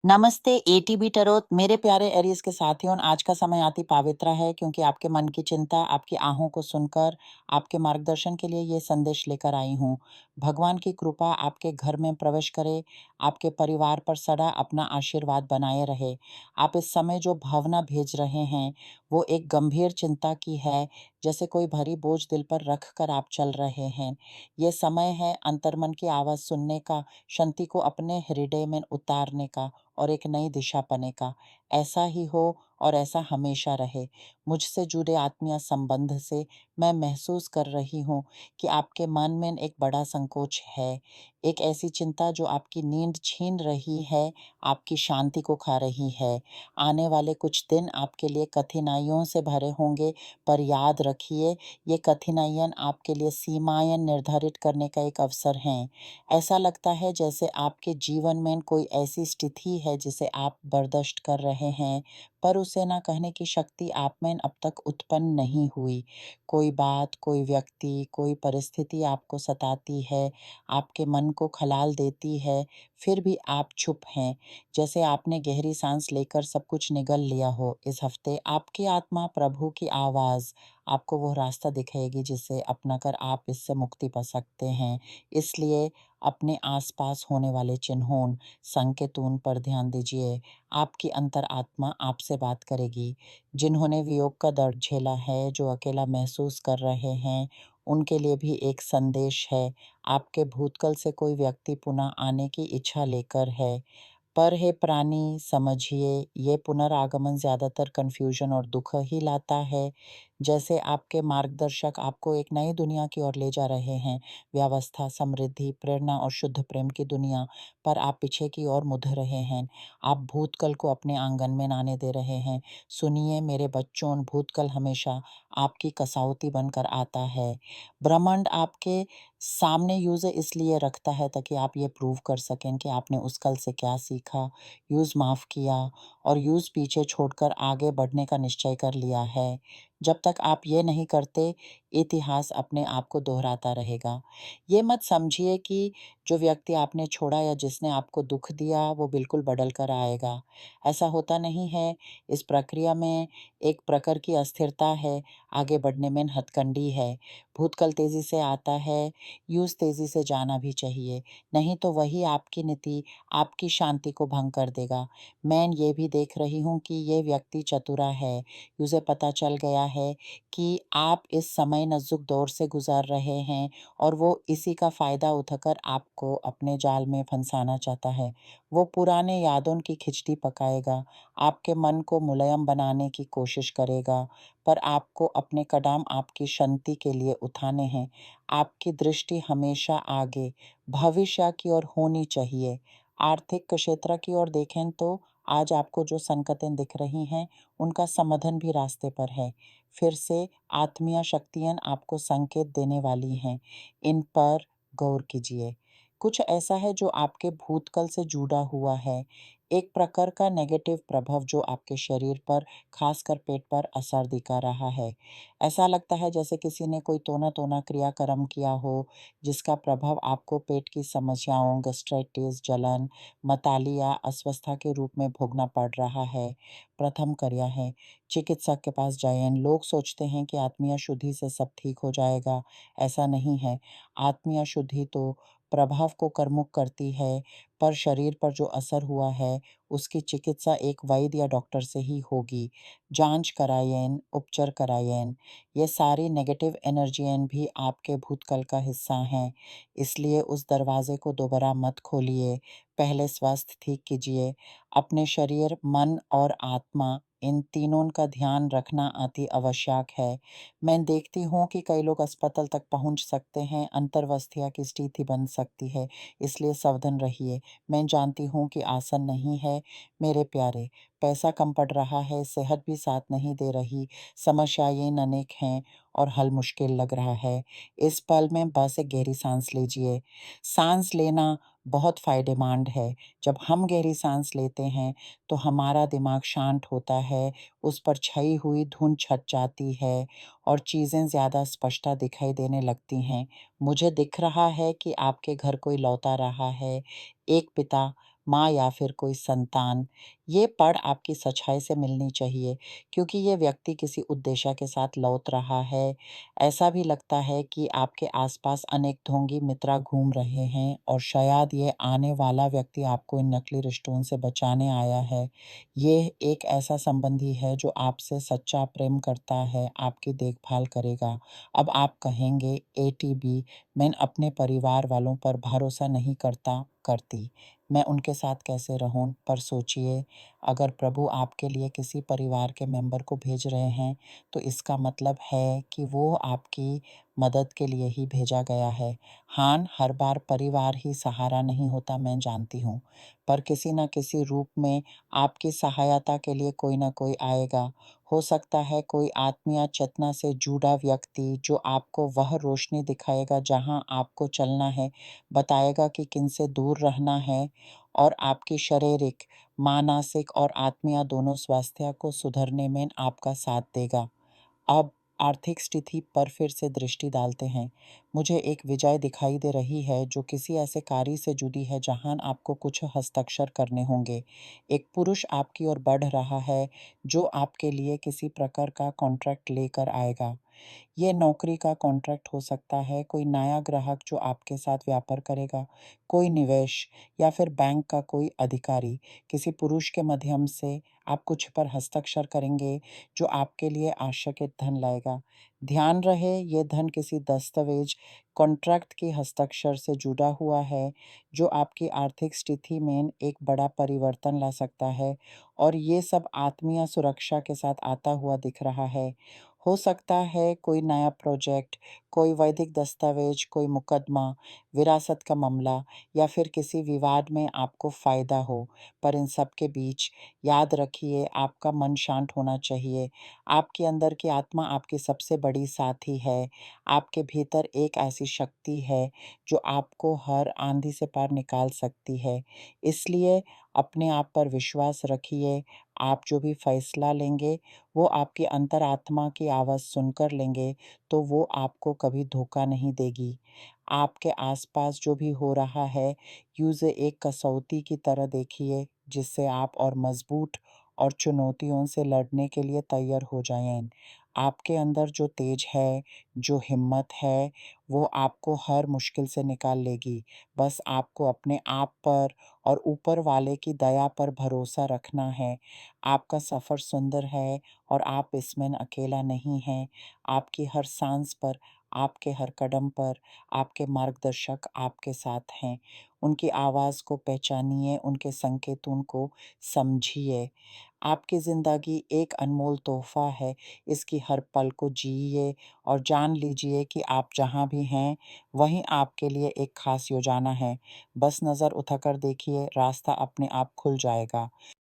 नमस्ते एटीबी टरोत मेरे प्यारे एरीज के साथियों आज का समय अति पवित्र है क्योंकि आपके मन की चिंता आपकी आहों को सुनकर आपके मार्गदर्शन के लिए ये संदेश लेकर आई हूँ। भगवान की कृपा आपके घर में प्रवेश करे, आपके परिवार पर सदा अपना आशीर्वाद बनाए रहे। आप इस समय जो भावना भेज रहे हैं वो एक गंभीर चिंता की है, जैसे कोई भारी बोझ दिल पर रख कर आप चल रहे हैं। ये समय है अंतर्मन की आवाज़ सुनने का, शांति को अपने हृदय में उतारने का और एक नई दिशा पाने का। ऐसा ही हो और ऐसा हमेशा रहे। मुझसे जुड़े आत्मीय संबंध से मैं महसूस कर रही हूँ कि आपके मन में एक बड़ा संकोच है, एक ऐसी चिंता जो आपकी नींद छीन रही है, आपकी शांति को खा रही है। आने वाले कुछ दिन आपके लिए कठिनाइयों से भरे होंगे, पर याद रखिए ये कठिनाइयाँ आपके लिए सीमाएँ निर्धारित करने का एक अवसर हैं। ऐसा लगता है जैसे आपके जीवन में कोई ऐसी स्थिति है जिसे आप बर्दाश्त कर रहे हैं, पर उसे ना कहने की शक्ति आप में अब तक उत्पन्न नहीं हुई। कोई बात, कोई व्यक्ति, कोई परिस्थिति आपको सताती है, आपके मन को खलाल देती है, फिर भी आप चुप हैं, जैसे आपने गहरी सांस लेकर सब कुछ निगल लिया हो। इस हफ्ते आपकी आत्मा प्रभु की आवाज़ आपको वो रास्ता दिखाएगी जिसे अपनाकर आप इससे मुक्ति पा सकते हैं। इसलिए अपने आसपास होने वाले चिन्हों, संकेतों पर ध्यान दीजिए। आपकी अंतरात्मा आपसे बात करेगी। जिन्होंने वियोग का दर्द झेला है, जो अकेला महसूस कर रहे हैं, उनके लिए भी एक संदेश है। आपके भूतकाल से कोई व्यक्ति पुनः आने की इच्छा लेकर है। पर हे प्राणी, समझिए, ये पुनरागमन ज़्यादातर कन्फ्यूजन और दुख ही लाता है। जैसे आपके मार्गदर्शक आपको एक नई दुनिया की ओर ले जा रहे हैं, व्यवस्था, समृद्धि, प्रेरणा और शुद्ध प्रेम की दुनिया, पर आप पीछे की ओर मुड़ रहे हैं। आप भूतकाल को अपने आंगन में आने दे रहे हैं। सुनिए मेरे बच्चों, भूतकाल हमेशा आपकी कसौटी बनकर आता है। ब्रह्मांड आपके सामने यूज़ इसलिए रखता है ताकि आप ये प्रूव कर सकें कि आपने उस कल से क्या सीखा, यूज़ माफ़ किया और यूज़ पीछे छोड़कर आगे बढ़ने का निश्चय कर लिया है। जब तक आप ये नहीं करते, इतिहास अपने आप को दोहराता रहेगा। ये मत समझिए कि जो व्यक्ति आपने छोड़ा या जिसने आपको दुख दिया, वो बिल्कुल बदल कर आएगा। ऐसा होता नहीं है। इस प्रक्रिया में एक प्रकार की अस्थिरता है, आगे बढ़ने में हथकंडी है। भूतकाल तेज़ी से आता है, यूज़ तेज़ी से जाना भी चाहिए, नहीं तो वही आपकी नीति, आपकी शांति को भंग कर देगा। मैं ये भी देख रही हूँ कि ये व्यक्ति चतुरा है, उसे पता चल गया है कि आप इस समय नाज़ुक दौर से गुज़र रहे हैं और वो इसी का फ़ायदा उठाकर आपको अपने जाल में फंसाना चाहता है। वो पुराने यादों की खिचड़ी पकाएगा, आपके मन को मुलायम बनाने की कोशिश करेगा, पर आपको अपने कदम आपकी शांति के लिए उठाने हैं। आपकी दृष्टि हमेशा आगे, भविष्य की ओर होनी चाहिए। आर्थिक क्षेत्र की ओर देखें तो आज आपको जो संकटें दिख रही हैं, उनका समाधान भी रास्ते पर है। फिर से आत्मीय शक्तियाँ आपको संकेत देने वाली हैं। इन पर गौर कीजिए। कुछ ऐसा है जो आपके भूतकाल से जुड़ा हुआ है। एक प्रकार का नेगेटिव प्रभाव जो आपके शरीर पर, खासकर पेट पर असर दिखा रहा है। ऐसा लगता है जैसे किसी ने कोई टोना-टोना क्रियाक्रम किया हो, जिसका प्रभाव आपको पेट की समस्याओं, गैस्ट्राइटिस, जलन, मतली या अस्वस्थता के रूप में भोगना पड़ रहा है। प्रथम क्रिया है, चिकित्सक के पास जाएँ। लोग सोचते हैं कि आत्मीय शुद्धि से सब ठीक हो जाएगा। ऐसा नहीं है। आत्मीय शुद्धि तो प्रभाव को कर्मुक करती है, पर शरीर पर जो असर हुआ है, उसकी चिकित्सा एक वैद्य या डॉक्टर से ही होगी। जाँच कराएँ, उपचार कराएँ। ये सारी नेगेटिव एनर्जियाँ भी आपके भूतकाल का हिस्सा हैं, इसलिए उस दरवाजे को दोबारा मत खोलिए। पहले स्वास्थ्य ठीक कीजिए। अपने शरीर, मन और आत्मा, इन तीनों का ध्यान रखना अति आवश्यक है। मैं देखती हूँ कि कई लोग अस्पताल तक पहुँच सकते हैं, अंतर्वस्तिया की स्थिति बन सकती है, इसलिए सावधान रहिए। मैं जानती हूँ कि आसान नहीं है, मेरे प्यारे। पैसा कम पड़ रहा है, सेहत भी साथ नहीं दे रही, समस्याएँ अनेक हैं और हल मुश्किल लग रहा है। इस पल में बस एक गहरी सांस लीजिए। सांस लेना बहुत फ़ायदेमंद है। जब हम गहरी सांस लेते हैं, तो हमारा दिमाग शांत होता है, उस पर छाई हुई धुंध छट जाती है और चीज़ें ज़्यादा स्पष्ट दिखाई देने लगती हैं। मुझे दिख रहा है कि आपके घर कोई लौटा रहा है, एक पिता माँ या फिर कोई संतान। ये पड़ आपकी सच्चाई से मिलनी चाहिए क्योंकि ये व्यक्ति किसी उद्देश्य के साथ लौट रहा है। ऐसा भी लगता है कि आपके आसपास अनेक ढोंगी मित्र घूम रहे हैं और शायद ये आने वाला व्यक्ति आपको इन नकली रिश्तों से बचाने आया है। ये एक ऐसा संबंधी है जो आपसे सच्चा प्रेम करता है, आपकी देखभाल करेगा। अब आप कहेंगे एटीबी, मैं अपने परिवार वालों पर भरोसा नहीं करती। मैं उनके साथ कैसे रहूं? पर सोचिए, अगर प्रभु आपके लिए किसी परिवार के मेंबर को भेज रहे हैं, तो इसका मतलब है कि वो आपकी मदद के लिए ही भेजा गया है। हाँ, हर बार परिवार ही सहारा नहीं होता, मैं जानती हूँ, पर किसी न किसी रूप में आपकी सहायता के लिए कोई न कोई आएगा। हो सकता है कोई आत्मीय चेतना से जुड़ा व्यक्ति जो आपको वह रोशनी दिखाएगा जहाँ आपको चलना है, बताएगा कि किनसे दूर रहना है और आपकी शारीरिक, मानसिक और आत्मीय दोनों स्वास्थ्य को सुधरने में आपका साथ देगा। अब आर्थिक स्थिति पर फिर से दृष्टि डालते हैं। मुझे एक विजय दिखाई दे रही है जो किसी ऐसे कार्य से जुड़ी है जहां आपको कुछ हस्ताक्षर करने होंगे। एक पुरुष आपकी ओर बढ़ रहा है जो आपके लिए किसी प्रकार का कॉन्ट्रैक्ट लेकर आएगा। ये नौकरी का कॉन्ट्रैक्ट हो सकता है, कोई नया ग्राहक जो आपके साथ व्यापार करेगा, कोई निवेश या फिर बैंक का कोई अधिकारी। किसी पुरुष के माध्यम से आप कुछ पर हस्ताक्षर करेंगे जो आपके लिए आशकित धन लाएगा। ध्यान रहे ये धन किसी दस्तावेज, कॉन्ट्रैक्ट के हस्ताक्षर से जुड़ा हुआ है जो आपकी आर्थिक स्थिति में एक बड़ा परिवर्तन ला सकता है और ये सब आत्मीय सुरक्षा के साथ आता हुआ दिख रहा है। हो सकता है कोई नया प्रोजेक्ट, कोई वैधिक दस्तावेज, कोई मुकदमा, विरासत का मामला या फिर किसी विवाद में आपको फ़ायदा हो। पर इन सब के बीच याद रखिए आपका मन शांत होना चाहिए। आपके अंदर की आत्मा आपकी सबसे बड़ी साथी है। आपके भीतर एक ऐसी शक्ति है जो आपको हर आंधी से पार निकाल सकती है। इसलिए अपने आप पर विश्वास रखिए। आप जो भी फैसला लेंगे वो आपकी अंतरात्मा की आवाज़ सुनकर लेंगे, तो वो आपको कभी धोखा नहीं देगी। आपके आसपास जो भी हो रहा है, उसे एक कसौटी की तरह देखिए, जिससे आप और मजबूत और चुनौतियों से लड़ने के लिए तैयार हो जाएँ। आपके अंदर जो तेज है, जो हिम्मत है, वो आपको हर मुश्किल से निकाल लेगी। बस आपको अपने आप पर और ऊपर वाले की दया पर भरोसा रखना है। आपका सफ़र सुंदर है और आप इसमें अकेला नहीं हैं। आपकी हर साँस पर, आपके हर कदम पर, आपके मार्गदर्शक आपके साथ हैं। उनकी आवाज़ को पहचानिए, उनके संकेतों को समझिए। आपकी ज़िंदगी एक अनमोल तोहफ़ा है, इसकी हर पल को जिए और जान लीजिए कि आप जहाँ भी हैं, वहीं आपके लिए एक ख़ास योजना है। बस नज़र उठाकर देखिए, रास्ता अपने आप खुल जाएगा।